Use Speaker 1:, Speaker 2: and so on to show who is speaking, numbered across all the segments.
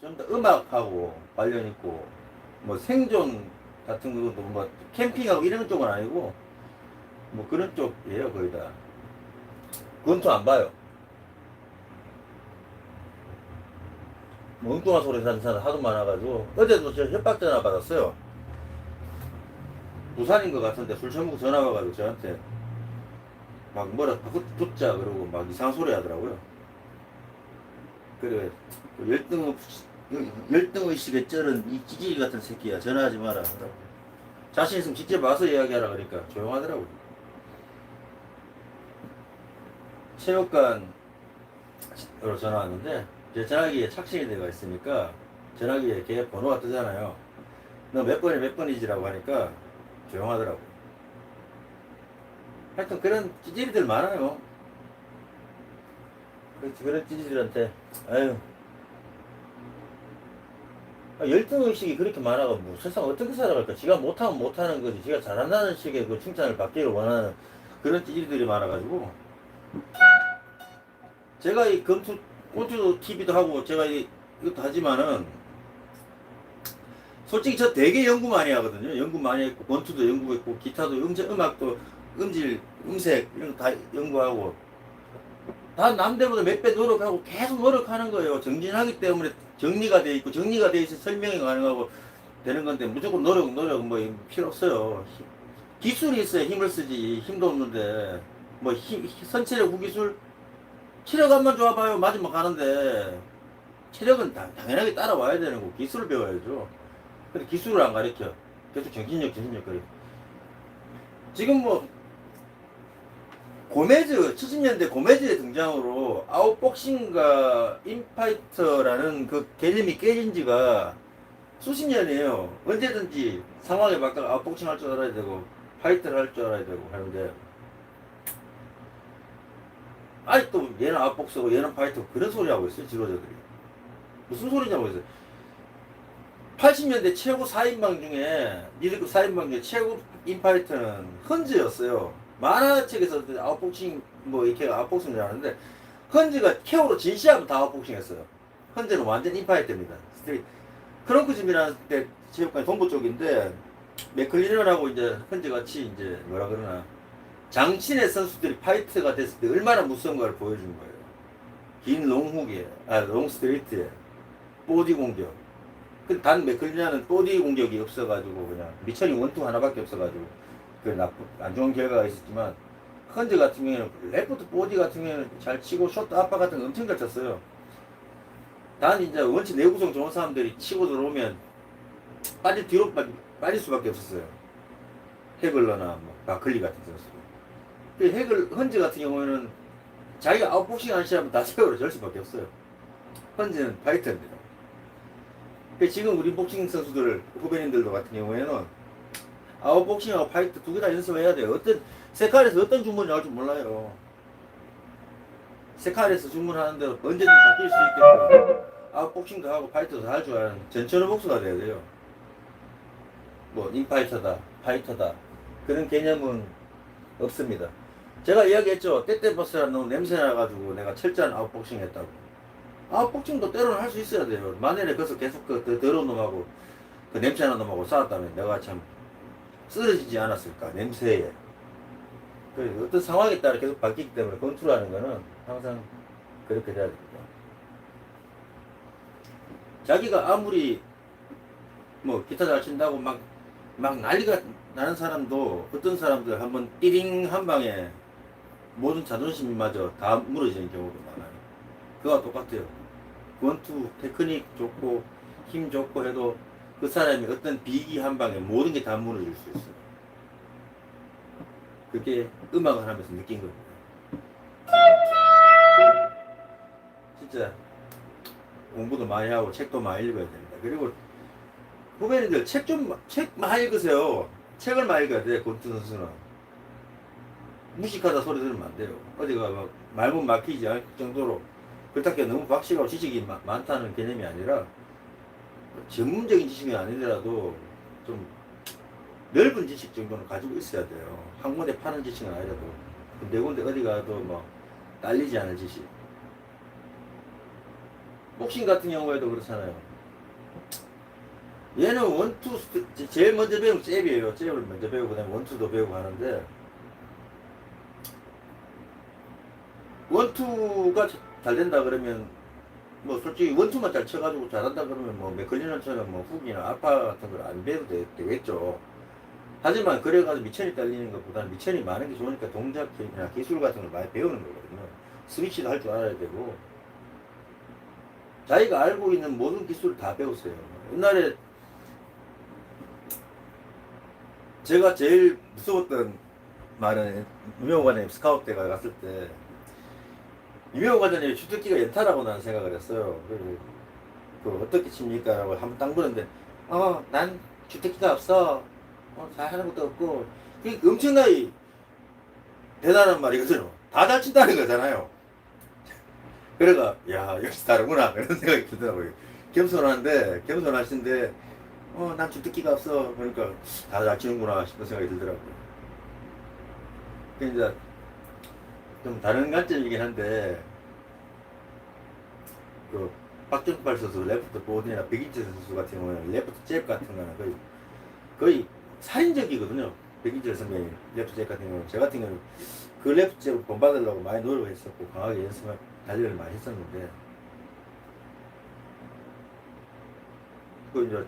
Speaker 1: 좀 더 음악하고 관련 있고, 뭐 생존 같은 것도 뭐 캠핑하고 이런 쪽은 아니고, 뭐 그런 쪽이에요, 거의 다. 권투 안 봐요. 뭐 엉뚱한 소리 하는 사람 하도 많아가지고, 어제도 저 협박 전화 받았어요. 부산인 것 같은데 술 처먹고 전화 와가지고 저한테 막 뭐라 붙자 그러고 막 이상한 소리 하더라고요. 그래, 열등의식에 쩔은 이 찌질이 같은 새끼야. 전화하지 마라. 자신 있으면 직접 와서 이야기하라 그러니까 조용하더라고요. 체육관으로 전화 왔는데, 제 전화기에 착신이 되어 있으니까 전화기에 걔 번호가 뜨잖아요. 너 몇 번이 몇 번이지라고 하니까 조용하더라고. 하여튼 그런 찌질이들 많아요. 그런 찌질들한테 아유, 열등의식이 그렇게 많아가 뭐 세상 어떻게 살아갈까? 지가 못하면 못하는 거지. 지가 잘한다는 식의 그 칭찬을 받기를 원하는 그런 찌질들이 많아가지고, 제가 이 권투 TV도 하고 제가 이것도 하지만은 솔직히 저 되게 연구 많이 하거든요. 연구 많이 했고 권투도 연구했고 기타도 음악도 음질 음색 이런 거 다 연구하고, 다 남들보다 몇 배 노력하고 계속 노력하는 거예요. 정진하기 때문에 정리가 돼 있고, 정리가 돼 있어 설명이 가능하고 되는 건데, 무조건 노력 뭐 필요 없어요. 기술이 있어야 힘을 쓰지. 힘도 없는데 뭐 선체력 후기술, 체력안만 좋아봐요. 맞으면 가는데 체력은 당연하게 따라와야 되는 거고 기술을 배워야죠. 근데 기술을 안 가르쳐. 계속 정신력 그래. 지금 뭐 고메즈 70년대 고메즈의 등장으로 아웃복싱과 인파이터라는 그 개념이 깨진 지가 수십 년이에요. 언제든지 상황에 맞게 아웃복싱 할 줄 알아야 되고 파이터를 할 줄 알아야 되고 하는데, 아직도 얘는 아웃복서고 얘는 파이터 그런 소리 하고 있어요, 지도자들이. 무슨 소리냐고 했어요. 80년대 최고 4인방 중에, 미드급 4인방 중에 최고 인파이터는 헌즈였어요. 만화책에서 아웃복싱, 뭐, 이렇게 아웃복싱을 하는데, 헌즈가 케어로 진시하면 다 아웃복싱 했어요. 헌즈는 완전 인파이터입니다. 크롱크짐이라는 때 체육관 동부 쪽인데, 맥클리런하고 이제 헌즈 같이 이제 뭐라 그러나, 장신의 선수들이 파이트가 됐을 때 얼마나 무서운가를 보여준 거예요. 긴 롱훅에, 롱 스트레이트에, 보디 공격. 단 맥클리나는 보디 공격이 없어가지고 그냥 미천이 원투 하나밖에 없어가지고 그 안 좋은 결과가 있었지만, 헌즈 같은 경우에는 레프트 보디 같은 경우에는 잘 치고 숏 아빠 같은 거 엄청 잘 쳤어요. 단 이제 원체 내구성 좋은 사람들이 치고 들어오면 뒤로 빠질 수밖에 없었어요. 해글러나 뭐 마클리 같은 선수. 헌즈 같은 경우에는 자기가 아웃복싱 하는 시합은 다 세월을 절 수밖에 없어요. 헌즈는 파이터입니다. 지금 우리 복싱 선수들, 후배님들도 같은 경우에는 아웃복싱하고 파이터 두 개 다 연습해야 돼요. 세칼에서 어떤 주문이 나올 줄 몰라요. 세칼에서 주문하는 대로 언제든지 바뀔 수 있게끔 아웃복싱도 하고 파이터도 할 줄 아는 전천후 복수가 돼야 돼요. 뭐 인파이터다, 파이터다 그런 개념은 없습니다. 제가 이야기했죠. 떼떼버스라는 놈 냄새 나가지고 내가 철저한 아웃복싱 했다고. 아웃복싱도 때로는 할 수 있어야 돼요. 만일에 거기서 계속 그 더러운 놈하고 그 냄새나는 놈하고 싸웠다면 내가 참 쓰러지지 않았을까, 냄새에. 어떤 상황에 따라 계속 바뀌기 때문에 컨트롤하는 거는 항상 그렇게 돼야 됩니다. 자기가 아무리 뭐 기타 잘 친다고 막 난리가 나는 사람도, 어떤 사람들 한번 띠링 한 방에 모든 자존심마저 다 무너지는 경우도 많아요. 그와 똑같아요. 원투 테크닉 좋고 힘 좋고 해도 그 사람이 어떤 비기 한 방에 모든 게 다 무너질 수 있어요. 그게 음악을 하면서 느낀 겁니다. 진짜 공부도 많이 하고 책도 많이 읽어야 됩니다. 그리고 후배님들 책 많이 읽으세요. 책을 많이 읽어야 돼. 권투 선수는 무식하다 소리 들으면 안 돼요. 어디가 막 말문 막히지 않을 정도로, 그렇다고 너무 박식하고 지식이 많다는 개념이 아니라, 전문적인 지식이 아니더라도 좀 넓은 지식 정도는 가지고 있어야 돼요. 한 군데 파는 지식은 아니라도 네 군데 어디 가도 뭐 딸리지 않을 지식. 복싱 같은 경우에도 그렇잖아요. 얘는 원투, 제일 먼저 배우는 잽이에요. 잽을 먼저 배우고, 그 다음에 원투도 배우고 하는데, 원투가 잘 된다 그러면, 뭐 솔직히 원투만 잘 쳐가지고 잘한다 그러면 뭐 맥컬리넌처럼 뭐 훅이나 알파 같은 걸 안 배워도 되겠죠. 하지만 그래가지고 미천이 딸리는 것보다는 미천이 많은 게 좋으니까 동작이나 기술 같은 걸 많이 배우는 거거든요. 스위치도 할 줄 알아야 되고, 자기가 알고 있는 모든 기술을 다 배우세요. 옛날에 제가 제일 무서웠던 말은 유명호 과장님 스카우트 때가 갔을 때 유명호 과장님이 주특기가 연타라고 나는 생각을 했어요. 그리고 그 어떻게 칩니까? 라고 한번 딱 물었는데 난 주특기가 없어. 잘하는 것도 없고. 그게 엄청나게 대단한 말이거든요. 다 잘 친다는 거잖아요. 그래가 야 역시 다르구나 그런 생각이 들더라고요. 겸손하신데 난 주특기가 없어. 그러니까 다 잘 치는구나 싶은 생각이 들더라고요. 그러니까 좀 다른 관점이긴 한데 그 박정팔 선수 레프트 보드나 백인철 선수 같은 경우는 레프트 잽 같은 거는 거의 살인적이거든요. 백인철 선배님 레프트 잽 같은 경우는 저 같은 경우는 그 레프트 잽을 본받으려고 많이 노력했었고 강하게 연습을 단련을 많이 했었는데 그 이제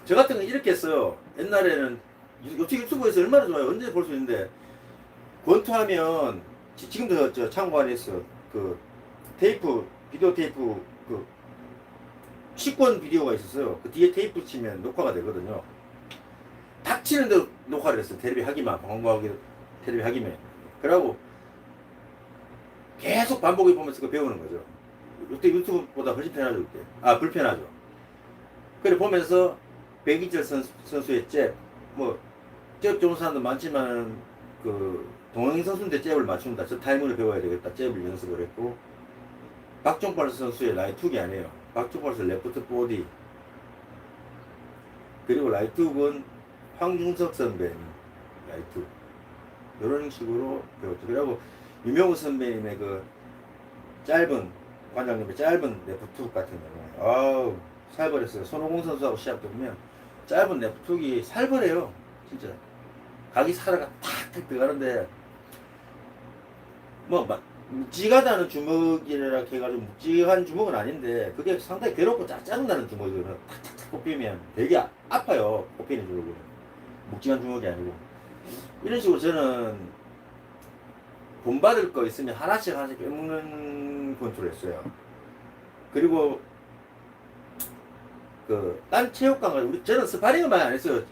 Speaker 1: 저 같은 건 이렇게 했어요. 옛날에는 요즘 유튜브에서 얼마나 좋아요. 언제 볼 수 있는데 권투하면 지금도 저 창고 안에 있어 그 테이프 비디오 테이프 그 식권 비디오가 있었어요. 그 뒤에 테이프 치면 녹화가 되거든요. 탁 치는 대로 녹화를 했어요. 테레비 하기만 광고하기 테레비 하기만. 그러고 계속 반복해 보면서 그 배우는 거죠. 이때 유튜브보다 훨씬 편하죠. 그때. 불편하죠. 그래 보면서 백이철 선수의 잽, 잽 좋은 사람도 많지만 그 동영인 선수인데 잽을 맞춘다. 저 타이밍을 배워야 되겠다. 잽을 연습을 했고 박종팔 선수의 라이트훅이 아니에요. 박종팔 선수 레프트 보디 그리고 라이트훅은 황중석 선배님 라이트훅 이런 식으로 배웠죠. 그리고 유명우 선배님의 그 짧은 관장님의 짧은 레프트훅 같은 경우는 살벌했어요. 손오공 선수하고 시합 때 보면 짧은 레프트훅이 살벌해요. 진짜 각이 살아가 탁탁 들어가는데 묵직하다는 주먹이라 해가지고 묵직한 주먹은 아닌데 그게 상당히 괴롭고 짜증나는 주먹이거든요. 탁탁탁 꼽히면 되게 아파요. 꼽히는 주먹은 묵직한 주먹이 아니고 이런 식으로 저는 본받을 거 있으면 하나씩 빼먹는 권투를 했어요. 그리고 딴 체육관 저는 스파링을 많이 안 했어요.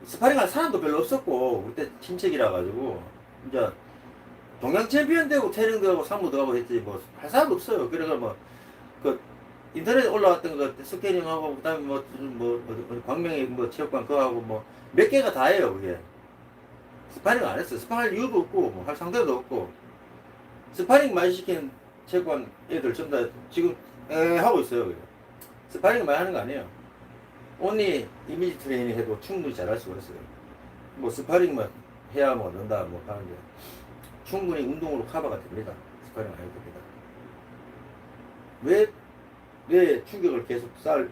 Speaker 1: 스파링할 사람도 별로 없었고 그때 친척이라 가지고 이제 동양 챔피언 되고 태릉도 하고 상무도 하고 했지 할 사람도 없어요. 그래서 그 인터넷에 올라왔던 거 스캐닝하고 그다음에 광명에 체육관 그거 하고 몇 개가 다예요. 그게 스파링 안 했어요. 스파링 할 이유도 없고 할 상대도 없고 스파링 많이 시키는 체육관 애들 전부 다 지금 하고 있어요. 그게. 스파링 많이 하는 거 아니에요. 오니 이미지 트레이닝 해도 충분히 잘할 수가 있어요. 스파링만 해야 는다 하는데 충분히 운동으로 커버가 됩니다. 스파링 안 해도 됩니다. 왜 충격을 계속 쌓을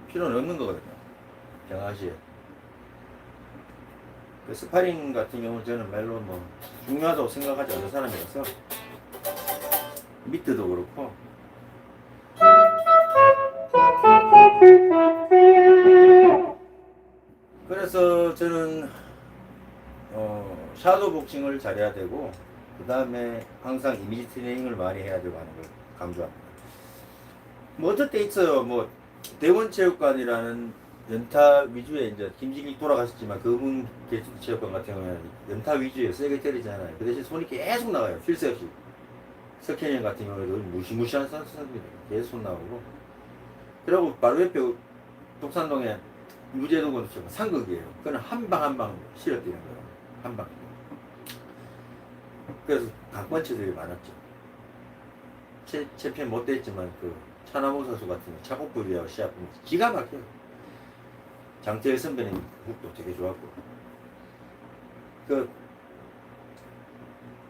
Speaker 1: 필요는 없는 거거든요. 정하시에. 그 스파링 같은 경우는 저는 별로 중요하다고 생각하지 않는 사람이라서 미트도 그렇고 그래서 저는 샤도우 복싱을 잘해야 되고 그 다음에 항상 이미지 트레이닝을 많이 해야 되고 하는 걸 강조합니다. 어떨 때 있어요. 대원체육관이라는 연타 위주의 이제 김진기 돌아가셨지만 그분 체육관 같은 경우에는 연타 위주에 세게 때리잖아요. 그 대신 손이 계속 나와요. 쉴 새 없이. 석현이 같은 경우에도 무시무시한 선수입니다. 계속 손 나오고. 그리고 바로 옆에 독산동에 유재도 상극이에요. 그거는 한 방 한 방 실어뛰는 거예요. 한 방. 그래서 각본체들이 많았죠. 챔피언 못 됐지만 차남호 선수 같은 차곡부리하고 시합 보면 기가 막혀요. 장태일 선배님 훅도 되게 좋았고.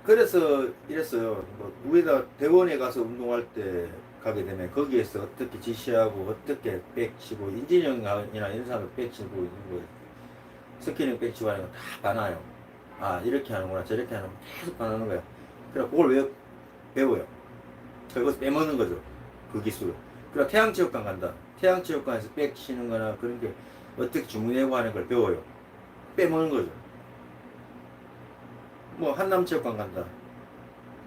Speaker 1: 그래서 이랬어요. 위에다 대원에 가서 운동할 때 가게 되면 거기에서 어떻게 지시하고 어떻게 백치고 인진영이나 이런 사람을 백치고 있는 거 스키닝 백치고 하는 거 다 봐놔요. 아 이렇게 하는구나 저렇게 하는구나 계속 봐놓는 거야. 그래 그걸 배워요. 그것을 빼먹는 거죠. 그 기술을. 그래 태양체육관 간다. 태양체육관에서 백치는 거나 그런 게 어떻게 주문하고 하는 걸 배워요. 빼먹는 거죠. 뭐 한남체육관 간다.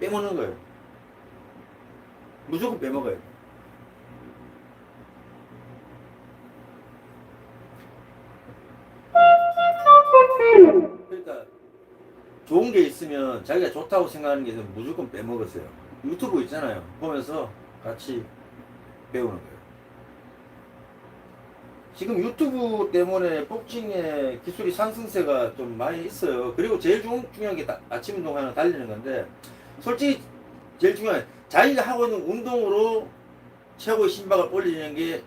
Speaker 1: 빼먹는 거예요. 무조건 빼먹어요. 그러니까 좋은 게 있으면 자기가 좋다고 생각하는 게 있으면 무조건 빼먹으세요. 유튜브 있잖아요. 보면서 같이 배우는 거예요. 지금 유튜브 때문에 복싱의 기술이 상승세가 좀 많이 있어요. 그리고 제일 중요한 게 아침 운동하는 달리는 건데 솔직히 제일 중요한 자기가 하고 있는 운동으로 최고의 심박을 올리는 게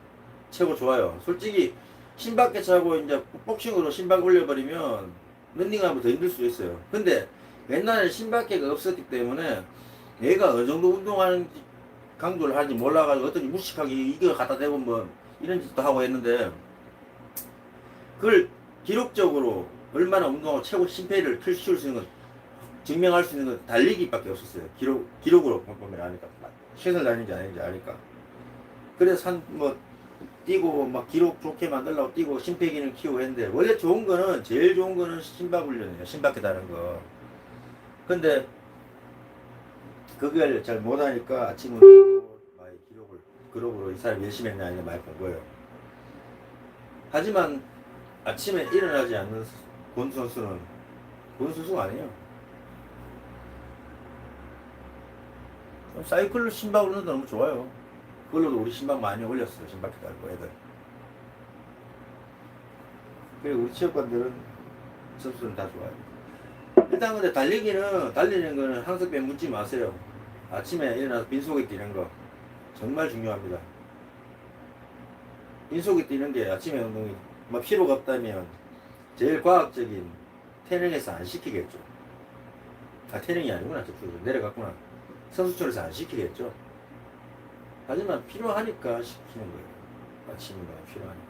Speaker 1: 최고 좋아요. 솔직히 심박계 차고 이제 복싱으로 심박 올려버리면 런닝하면 더 힘들 수도 있어요. 근데 옛날에 심박계가 없었기 때문에 얘가 어느 정도 운동하는 강도를 하는지 몰라가지고 어떤 무식하게 이거 갖다 대고 뭐 이런 짓도 하고 했는데 그걸 기록적으로 얼마나 운동하고 최고 심폐를 키울 수 있는 건 증명할 수 있는 건 달리기밖에 없었어요. 기록으로 보면 아니까 최선을 다니는지 아닌지 아니까. 그래서 뭐 뛰고 막 기록 좋게 만들려고 뛰고 심폐 기능 키우고 했는데 원래 좋은 거는 제일 좋은 거는 심박 훈련이에요. 심박계 다는 거. 근데 그걸 잘 못하니까 아침은 많이 기록으로 이 사람이 열심히 했나 아니냐 많이 본 거예요. 하지만 아침에 일어나지 않는 권 선수는 권 선수가 아니에요. 사이클로 심박 올리는 거 너무 좋아요. 그걸로도 우리 심박 많이 올렸어요. 심박계 달고 애들. 그리고 우리 체육관들은 선수는 다 좋아요. 일단 근데 달리는 거는 항상 묻지 마세요. 아침에 일어나서 빈속에 뛰는 거 정말 중요합니다. 빈속에 뛰는 게 아침에 운동이 막 필요가 없다면 제일 과학적인 태능에서 안 시키겠죠. 아 태능이 아니구나. 저쪽으로 내려갔구나. 선수촌에서 안 시키겠죠. 하지만 필요하니까 시키는 거예요. 아침에 필요하니까.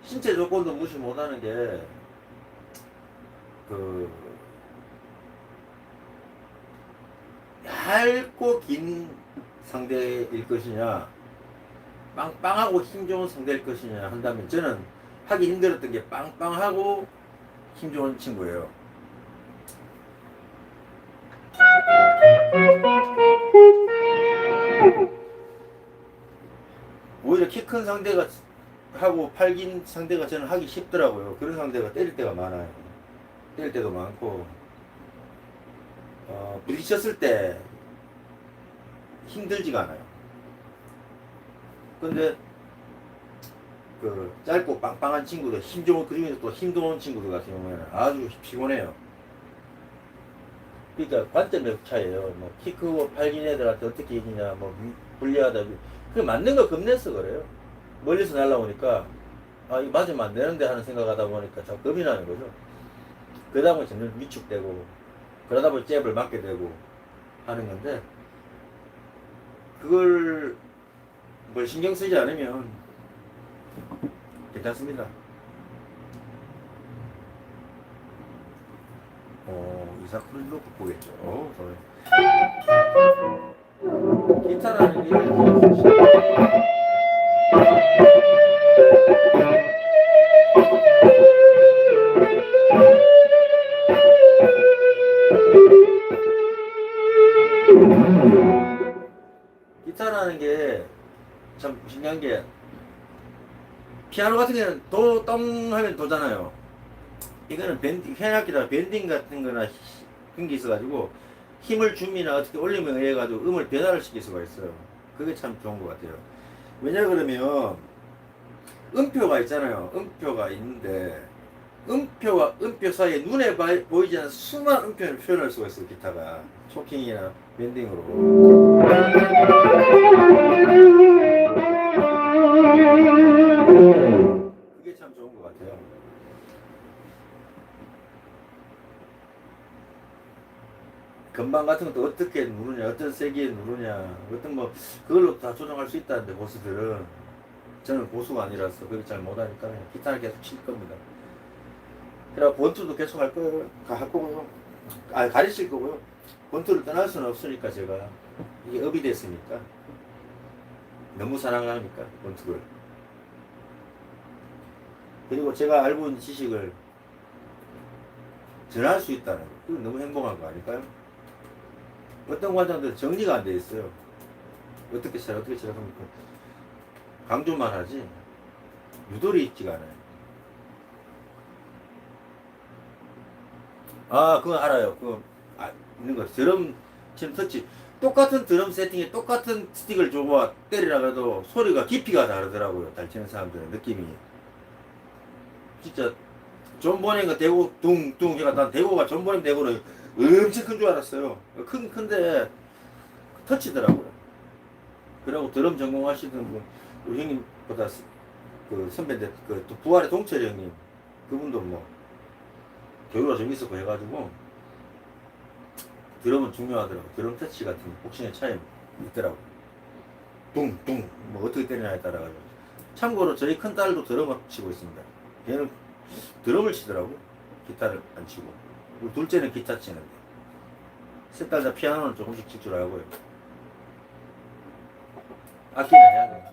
Speaker 1: 신체 조건도 무시 못하는 게 얇고 긴 상대일 것이냐 빵빵하고 힘 좋은 상대일 것이냐 한다면 저는 하기 힘들었던 게 빵빵하고 힘 좋은 친구예요. 오히려 키 큰 상대가 하고 팔 긴 상대가 저는 하기 쉽더라고요. 그런 상대가 때릴 때가 많아요. 때릴 때도 많고 부딪혔을 때 힘들지가 않아요. 근데 그 짧고 빵빵한 친구들 힘 좋은 그중에서 또 힘 좋은 친구들 같은 경우에는 아주 피곤해요. 그러니까 관점의 차이예요. 뭐 키 크고 팔 긴 애들한테 어떻게 이기냐 뭐 불리하다. 그 맞는 거 겁내서 그래요. 멀리서 날라오니까 아 이거 맞으면 안 되는데 하는 생각하다 보니까 자꾸 겁이 나는 거죠. 그러다 보니 점점 위축되고 그러다 보니 잽을 맞게 되고 하는 건데 그걸 뭘 신경 쓰지 않으면 괜찮습니다. 이사쿠를 놓고 보겠죠. 기타라는 게 기타라는 게 참 신기한 게 피아노 같은 경우는 도, 똥 하면 도잖아요. 이거는 밴딩, 현악기다 밴딩 같은 거나 그런 게 있어가지고 힘을 줌이나 어떻게 올림에 의해 가지고 음을 변화를 시킬 수가 있어요. 그게 참 좋은 것 같아요. 왜냐 그러면 음표가 있잖아요. 음표가 있는데 음표와 음표 사이에 눈에 보이지 않는 수많은 음표를 표현할 수가 있어요. 기타가 초킹이나 밴딩으로. 그게 참 좋은 것 같아요. 건반 같은 것도 어떻게 누르냐, 어떤 세기에 누르냐, 어떤 뭐 그걸로 다 조정할 수 있다는데 고수들은 저는 고수가 아니라서 그렇게 잘 못하니까 그냥 기타를 계속 칠 겁니다. 그래서 본투도 계속 할 거예요. 할 거고요. 가르칠 거고요. 본투를 떠날 수는 없으니까 제가 이게 업이 됐으니까 너무 사랑하니까 본투를. 그리고 제가 알고 있는 지식을 전할 수 있다는 거. 그건 너무 행복한 거 아닐까요? 어떤 과정들은 정리가 안 돼 있어요. 어떻게 하면 강조만 하지 유도리 있지가 않아요. 그거 알아요. 그거 있는 거. 드럼 지금 터치 똑같은 드럼 세팅에 똑같은 스틱을 줘봐 때리라 해도 소리가 깊이가 다르더라고요. 잘 치는 사람들은 느낌이. 진짜 존 보냉가 대고 둥둥 해가 난 대고가 존 보냉 대고는 엄청 큰 줄 알았어요. 큰데 터치더라고요. 그리고 드럼 전공하시던 분 우리 형님보다 그 선배인데 그 부활의 동철 형님 그분도 뭐 교류가 좀 있었고 해가지고 드럼은 중요하더라고. 드럼 터치 같은 복싱의 차이 있더라고. 둥둥 뭐 어떻게 때리냐에 따라 가지고. 참고로 저희 큰 딸도 드럼을 치고 있습니다. 걔는 드럼을 치더라고. 기타를 안 치고. 우리 둘째는 기타 치는데. 셋 딸 다 피아노는 조금씩 칠 줄 알고요. 악기는 해야 돼.